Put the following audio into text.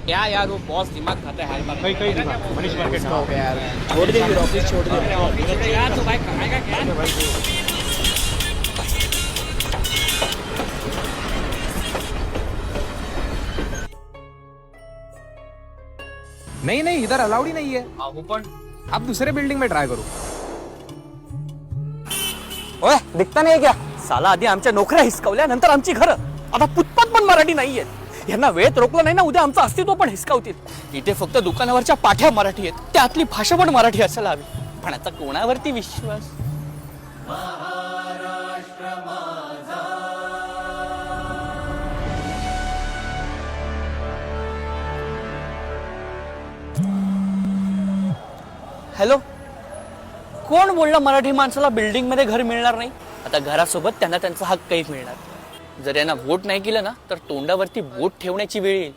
क्या यार वो बॉस दिमाग खाता है हर कई कई मनीष मार्केट यार छोड़ दे फिर ऑफिस छोड़ दे यार तो भाई खाएगा क्या? नहीं नहीं इधर अलाउड ही नहीं है। वो पण अब दूसरे बिल्डिंग में ट्राय करू। ओए दिखता नाही क्या साला आधी आमच्या नोकऱ्या हिसकावल्या नंतर आमची घरं आता पुतपात पण मराठी नाहीये यांना वेळेत रोखलं नाही ना उद्या आमचं अस्तित्व पण हिसकावतील इथे फक्त दुकानावरच्या पाठ्या मराठी आहेत त्यातली भाषा पण मराठी असायला हवी पण आता कोणावरती विश्वास हॅलो कोण बोलला मराठी माणसाला बिल्डिंग मध्ये घर मिळणार नाही आता घरासोबत त्यांना त्यांचा हक्कही मिळणार जर यांना वोट नाही केलं ना तर तोंडावरती बोट ठेवण्याची वेळ येईल